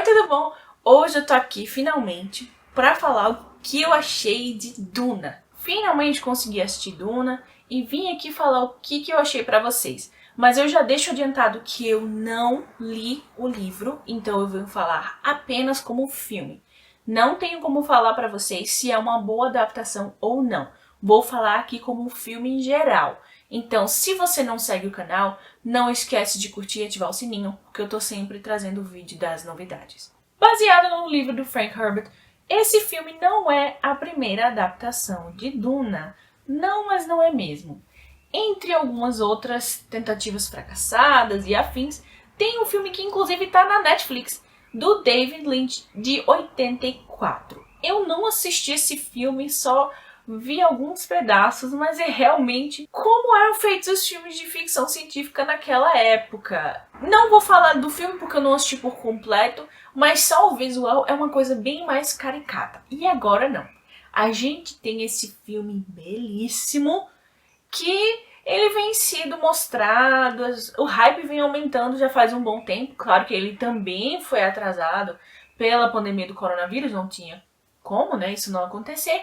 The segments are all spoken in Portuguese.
tudo bom? Hoje eu tô aqui finalmente pra falar o que eu achei de Duna. Finalmente consegui assistir Duna e vim aqui falar o que eu achei pra vocês. Mas eu já deixo adiantado que eu não li o livro, então eu vou falar apenas como filme. Não tenho como falar pra vocês se é uma boa adaptação ou não. Vou falar aqui como um filme em geral. Então, se você não segue o canal, não esquece de curtir e ativar o sininho, porque eu tô sempre trazendo vídeo das novidades. Baseado no livro do Frank Herbert, esse filme não é a primeira adaptação de Duna. Não, mas não é mesmo. Entre algumas outras tentativas fracassadas e afins, tem um filme que inclusive está na Netflix, do David Lynch, de 84. Eu não assisti esse filme, só vi alguns pedaços, mas é realmente como eram feitos os filmes de ficção científica naquela época. Não vou falar do filme porque eu não assisti por completo, mas só o visual é uma coisa bem mais caricata. E agora não. A gente tem esse filme belíssimo que ele vem sendo mostrado, o hype vem aumentando já faz um bom tempo. Claro que ele também foi atrasado pela pandemia do coronavírus, não tinha como, né, isso não acontecer.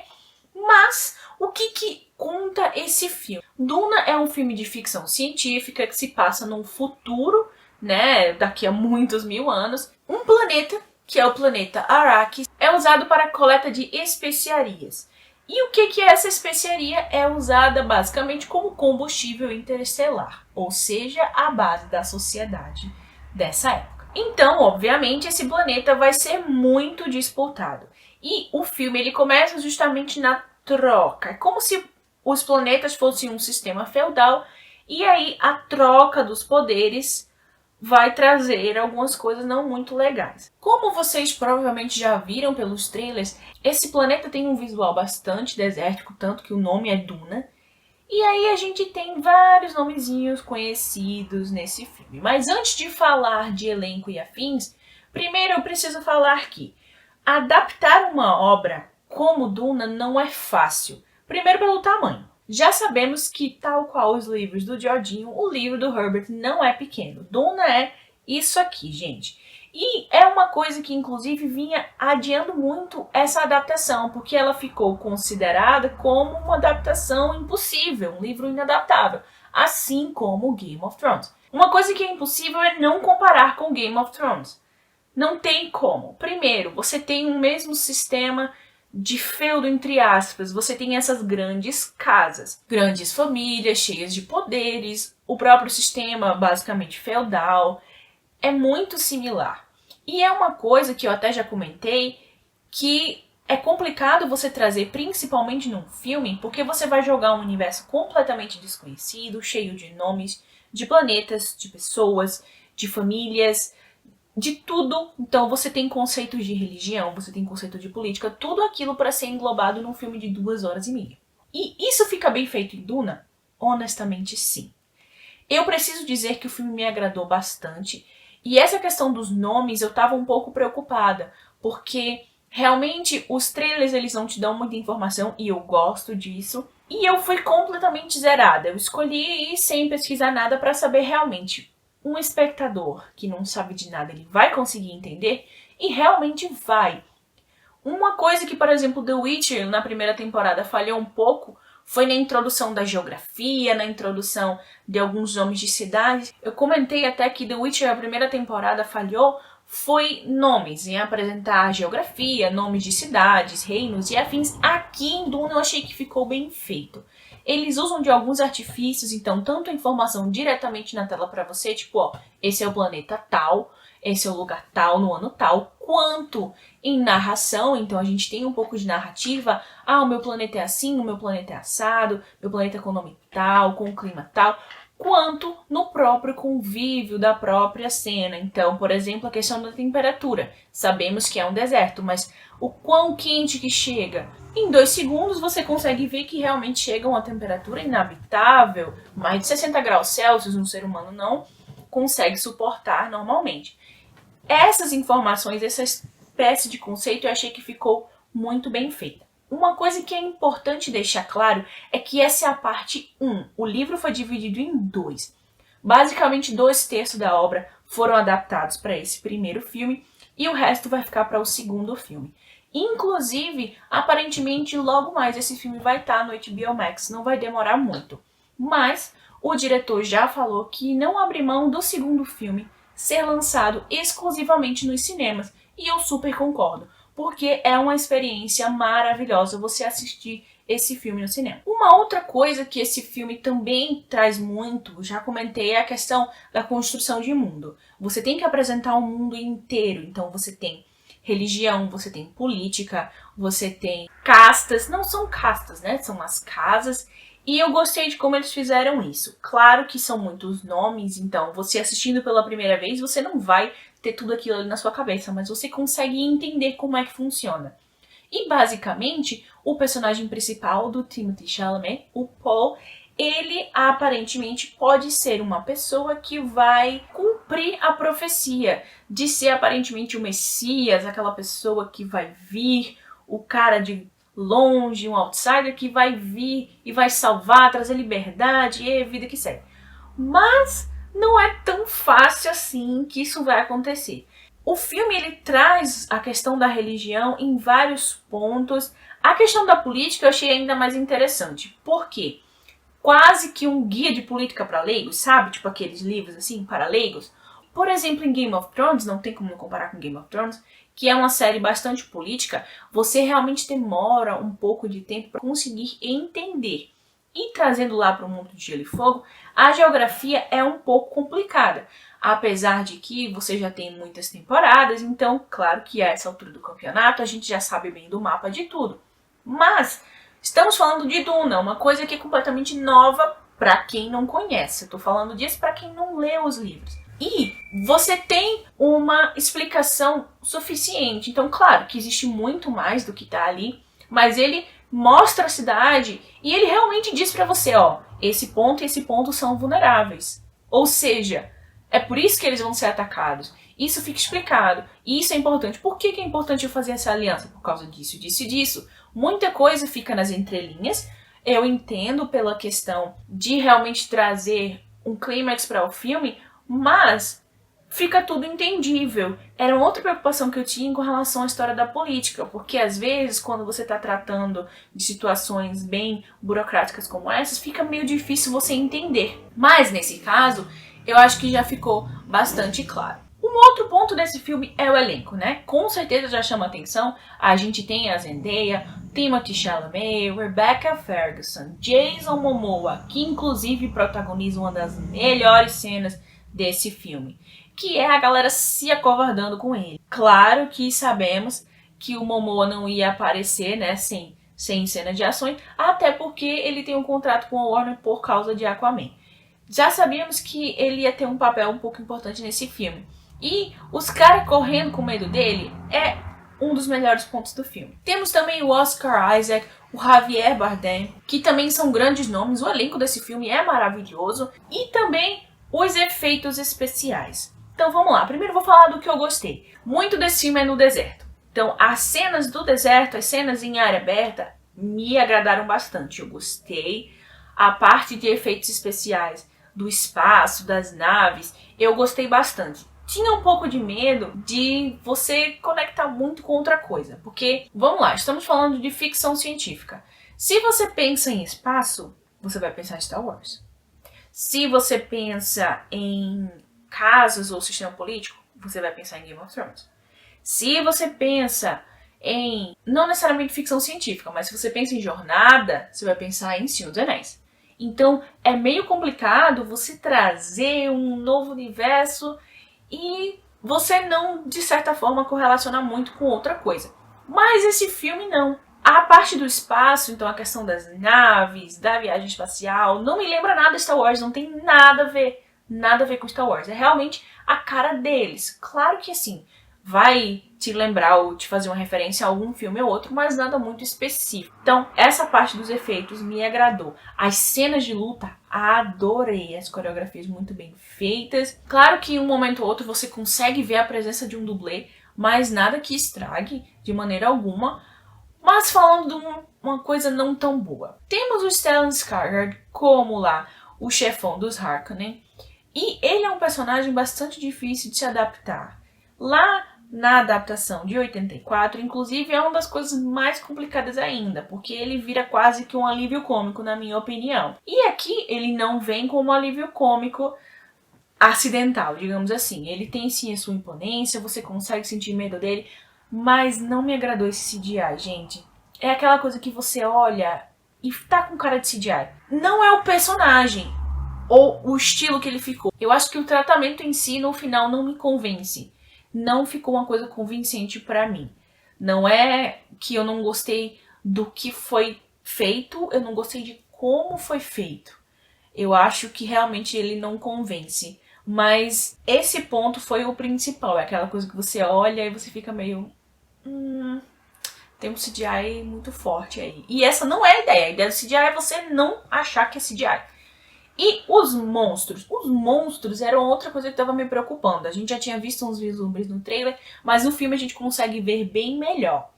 Mas o que conta esse filme? Duna é um filme de ficção científica que se passa num futuro, né, daqui a muitos mil anos. Um planeta, que é o planeta Arrakis, é usado para a coleta de especiarias. E o que é essa especiaria? É usada basicamente como combustível interestelar, ou seja, a base da sociedade dessa época. Então, obviamente, esse planeta vai ser muito disputado. E o filme ele começa justamente na troca. É como se os planetas fossem um sistema feudal e aí a troca dos poderes vai trazer algumas coisas não muito legais. Como vocês provavelmente já viram pelos trailers, esse planeta tem um visual bastante desértico, tanto que o nome é Duna. E aí a gente tem vários nomezinhos conhecidos nesse filme. Mas antes de falar de elenco e afins, primeiro eu preciso falar que adaptar uma obra como Duna não é fácil. Primeiro pelo tamanho. Já sabemos que, tal qual os livros do Jorginho, o livro do Herbert não é pequeno. Duna é isso aqui, gente. E é uma coisa que, inclusive, vinha adiando muito essa adaptação, porque ela ficou considerada como uma adaptação impossível, um livro inadaptável, assim como Game of Thrones. Uma coisa que é impossível é não comparar com Game of Thrones. Não tem como. Primeiro, você tem o mesmo sistema de feudo, entre aspas. Você tem essas grandes casas, grandes famílias cheias de poderes, o próprio sistema basicamente feudal é muito similar. E é uma coisa que eu até já comentei, que é complicado você trazer principalmente num filme, porque você vai jogar um universo completamente desconhecido, cheio de nomes, de planetas, de pessoas, de famílias, de tudo. Então você tem conceitos de religião, você tem conceito de política, tudo aquilo para ser englobado num filme de 2 horas e meia. E isso fica bem feito em Duna? Honestamente, sim. Eu preciso dizer que o filme me agradou bastante. E essa questão dos nomes eu tava um pouco preocupada, porque realmente os trailers eles não te dão muita informação e eu gosto disso. E eu fui completamente zerada. Eu escolhi ir sem pesquisar nada para saber realmente. Um espectador que não sabe de nada, ele vai conseguir entender? E realmente vai. Uma coisa que, por exemplo, The Witcher, na primeira temporada, falhou um pouco, foi na introdução da geografia, na introdução de alguns nomes de cidades. Eu comentei até que The Witcher, a primeira temporada, falhou, foi nomes, em apresentar geografia, nomes de cidades, reinos e afins. Aqui em Duna eu achei que ficou bem feito. Eles usam de alguns artifícios, então, tanto a informação diretamente na tela para você, tipo, ó, esse é o planeta tal, esse é o lugar tal, no ano tal, quanto em narração, então a gente tem um pouco de narrativa, o meu planeta é assim, o meu planeta é assado, meu planeta é com nome tal, com clima tal, quanto no próprio convívio da própria cena. Então, por exemplo, a questão da temperatura. Sabemos que é um deserto, mas o quão quente que chega? Em 2 segundos você consegue ver que realmente chega a uma temperatura inabitável, mais de 60 graus Celsius, um ser humano não consegue suportar normalmente. Essas informações, essa espécie de conceito, eu achei que ficou muito bem feita. Uma coisa que é importante deixar claro é que essa é a parte 1. O livro foi dividido em 2. Basicamente, 2/3 da obra foram adaptados para esse primeiro filme e o resto vai ficar para o segundo filme. Inclusive, aparentemente, logo mais esse filme vai estar no HBO Max, não vai demorar muito. Mas o diretor já falou que não abre mão do segundo filme ser lançado exclusivamente nos cinemas. E eu super concordo, porque é uma experiência maravilhosa você assistir esse filme no cinema. Uma outra coisa que esse filme também traz muito, já comentei, é a questão da construção de mundo. Você tem que apresentar o mundo inteiro, então você tem religião, você tem política, você tem castas, não são castas, né? São as casas. E eu gostei de como eles fizeram isso. Claro que são muitos nomes, então você assistindo pela primeira vez, você não vai ter tudo aquilo ali na sua cabeça, mas você consegue entender como é que funciona. E basicamente, o personagem principal do Timothée Chalamet, o Paul, ele aparentemente pode ser uma pessoa que vai cumprir a profecia de ser aparentemente o Messias, aquela pessoa que vai vir, o cara de longe, um outsider que vai vir e vai salvar, trazer liberdade e vida que segue. Mas não é tão fácil assim que isso vai acontecer. O filme ele traz a questão da religião em vários pontos. A questão da política eu achei ainda mais interessante. Por quê? Quase que um guia de política para leigos, sabe? Tipo aqueles livros assim, para leigos. Por exemplo, em Game of Thrones, não tem como não comparar com Game of Thrones, que é uma série bastante política, você realmente demora um pouco de tempo para conseguir entender. E trazendo lá para o mundo de Gelo e Fogo, a geografia é um pouco complicada. Apesar de que você já tem muitas temporadas, então, claro que a essa altura do campeonato a gente já sabe bem do mapa de tudo. Mas estamos falando de Duna, uma coisa que é completamente nova para quem não conhece. Eu tô falando disso para quem não lê os livros. E você tem uma explicação suficiente. Então, claro que existe muito mais do que tá ali, mas ele mostra a cidade e ele realmente diz para você, ó, esse ponto e esse ponto são vulneráveis. Ou seja, é por isso que eles vão ser atacados. Isso fica explicado. E isso é importante. Por que é importante eu fazer essa aliança? Por causa disso, disso e disso. Muita coisa fica nas entrelinhas. Eu entendo pela questão de realmente trazer um clímax para o filme, mas fica tudo entendível. Era uma outra preocupação que eu tinha com relação à história da política, porque às vezes, quando você está tratando de situações bem burocráticas como essas, fica meio difícil você entender. Mas, nesse caso, eu acho que já ficou bastante claro. Um outro ponto desse filme é o elenco, né? Com certeza já chama atenção. A gente tem a Zendaya, Timothée Chalamet, Rebecca Ferguson, Jason Momoa, que inclusive protagoniza uma das melhores cenas desse filme, que é a galera se acovardando com ele. Claro que sabemos que o Momoa não ia aparecer, né, sem cena de ações, até porque ele tem um contrato com a Warner por causa de Aquaman. Já sabíamos que ele ia ter um papel um pouco importante nesse filme. E os caras correndo com medo dele é um dos melhores pontos do filme. Temos também o Oscar Isaac, o Javier Bardem, que também são grandes nomes. O elenco desse filme é maravilhoso. E também os efeitos especiais. Então vamos lá, primeiro eu vou falar do que eu gostei. Muito desse filme é no deserto. Então as cenas do deserto, as cenas em área aberta, me agradaram bastante. Eu gostei. A parte de efeitos especiais do espaço, das naves, eu gostei bastante. Tinha um pouco de medo de você conectar muito com outra coisa. Porque, vamos lá, estamos falando de ficção científica. Se você pensa em espaço, você vai pensar em Star Wars. Se você pensa em casas ou sistema político, você vai pensar em Game of Thrones. Se você pensa em, não necessariamente ficção científica, mas se você pensa em jornada, você vai pensar em Senhor dos Anéis. Então, é meio complicado você trazer um novo universo e você não, de certa forma, correlacionar muito com outra coisa. Mas esse filme não. A parte do espaço, então a questão das naves, da viagem espacial, não me lembra nada de Star Wars, não tem nada a ver com Star Wars. É realmente a cara deles. Claro que assim, vai te lembrar ou te fazer uma referência a algum filme ou outro, mas nada muito específico. Então, essa parte dos efeitos me agradou. As cenas de luta, adorei. As coreografias muito bem feitas. Claro que em um momento ou outro você consegue ver a presença de um dublê, mas nada que estrague de maneira alguma. Mas falando de uma coisa não tão boa. Temos o Stellan Skarsgård como lá o chefão dos Harkonnen. E ele é um personagem bastante difícil de se adaptar. Lá na adaptação de 84, inclusive é uma das coisas mais complicadas ainda, porque ele vira quase que um alívio cômico, na minha opinião. E aqui ele não vem como um alívio cômico acidental, digamos assim. Ele tem sim a sua imponência, você consegue sentir medo dele, mas não me agradou esse CGI, gente. É aquela coisa que você olha e tá com cara de CGI. Não é o personagem ou o estilo que ele ficou. Eu acho que o tratamento em si, no final, não me convence. Não ficou uma coisa convincente pra mim. Não é que eu não gostei do que foi feito, eu não gostei de como foi feito. Eu acho que realmente ele não convence. Mas esse ponto foi o principal. É aquela coisa que você olha e você fica meio... tem um CGI muito forte aí. E essa não é a ideia. A ideia do CGI é você não achar que é CGI. E os monstros? Os monstros eram outra coisa que estava me preocupando. A gente já tinha visto uns vislumbres no trailer, mas no filme a gente consegue ver bem melhor.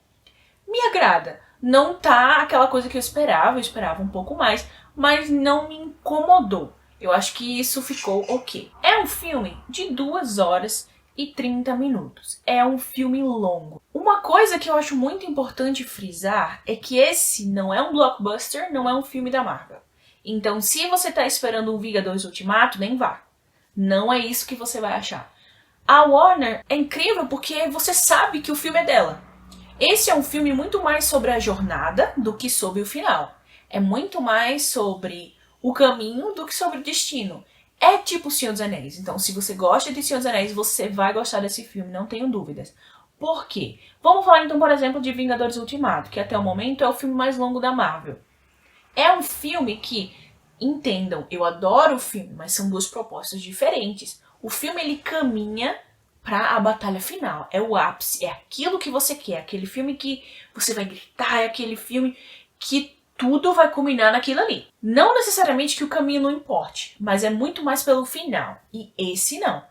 Me agrada. Não tá aquela coisa que eu esperava um pouco mais, mas não me incomodou. Eu acho que isso ficou ok. É um filme de 2 horas e 30 minutos. É um filme longo. Uma coisa que eu acho muito importante frisar é que esse não é um blockbuster, não é um filme da Marvel. Então, se você tá esperando um Vingadores Ultimato, nem vá. Não é isso que você vai achar. A Warner é incrível porque você sabe que o filme é dela. Esse é um filme muito mais sobre a jornada do que sobre o final. É muito mais sobre o caminho do que sobre o destino. É tipo o Senhor dos Anéis. Então, se você gosta de Senhor dos Anéis, você vai gostar desse filme, não tenho dúvidas. Por quê? Vamos falar então, por exemplo, de Vingadores Ultimato, que até o momento é o filme mais longo da Marvel. É um filme que, entendam, eu adoro o filme, mas são duas propostas diferentes. O filme, ele caminha para a batalha final, é o ápice, é aquilo que você quer, aquele filme que você vai gritar, é aquele filme que tudo vai culminar naquilo ali. Não necessariamente que o caminho não importe, mas é muito mais pelo final, e esse não.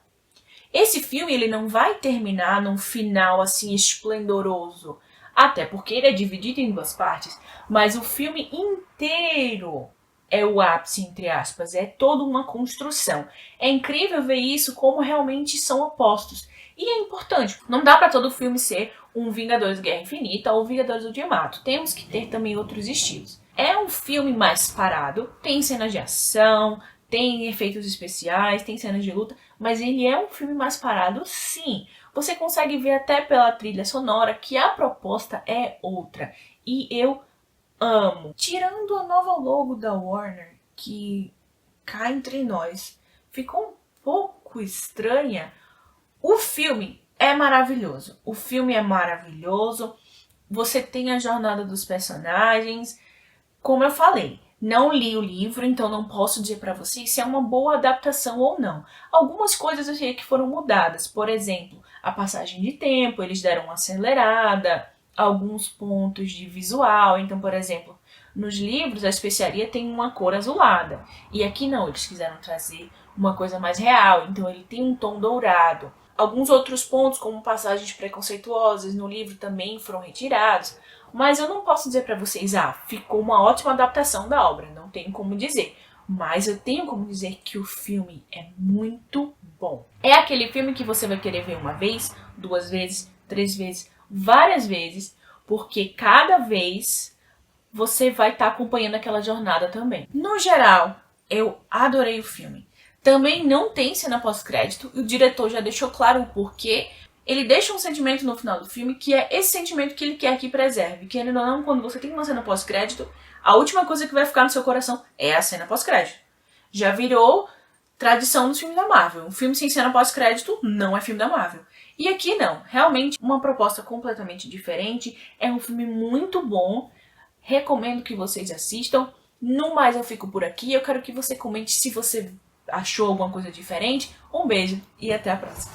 Esse filme, ele não vai terminar num final assim esplendoroso, até porque ele é dividido em 2 partes, mas o filme inteiro é o ápice, entre aspas, é toda uma construção. É incrível ver isso como realmente são opostos. E é importante, não dá pra todo filme ser um Vingadores Guerra Infinita ou Vingadores Ultimato. Temos que ter também outros estilos. É um filme mais parado, tem cenas de ação, tem efeitos especiais, tem cenas de luta, mas ele é um filme mais parado, sim. Você consegue ver até pela trilha sonora que a proposta é outra. E eu amo. Tirando a nova logo da Warner, que cá entre nós ficou um pouco estranha, o filme é maravilhoso. O filme é maravilhoso. Você tem a jornada dos personagens. Como eu falei, não li o livro, então não posso dizer pra vocês se é uma boa adaptação ou não. Algumas coisas eu sei que foram mudadas. Por exemplo, a passagem de tempo, eles deram uma acelerada, alguns pontos de visual. Então, por exemplo, nos livros a especiaria tem uma cor azulada. E aqui não, eles quiseram trazer uma coisa mais real, então ele tem um tom dourado. Alguns outros pontos, como passagens preconceituosas, no livro também foram retirados. Mas eu não posso dizer pra vocês, ficou uma ótima adaptação da obra, não tenho como dizer. Mas eu tenho como dizer que o filme é muito bom. É aquele filme que você vai querer ver uma vez, 2 vezes, 3 vezes, várias vezes, porque cada vez você vai estar acompanhando aquela jornada também. No geral, eu adorei o filme. Também não tem cena pós-crédito, e o diretor já deixou claro o porquê. Ele deixa um sentimento no final do filme que é esse sentimento que ele quer que preserve. Querendo ou não, quando você tem uma cena pós-crédito, a última coisa que vai ficar no seu coração é a cena pós-crédito. Já virou tradição dos filmes da Marvel. Um filme sem cena pós-crédito não é filme da Marvel. E aqui não. Realmente uma proposta completamente diferente. É um filme muito bom. Recomendo que vocês assistam. No mais, eu fico por aqui. Eu quero que você comente se você achou alguma coisa diferente. Um beijo e até a próxima.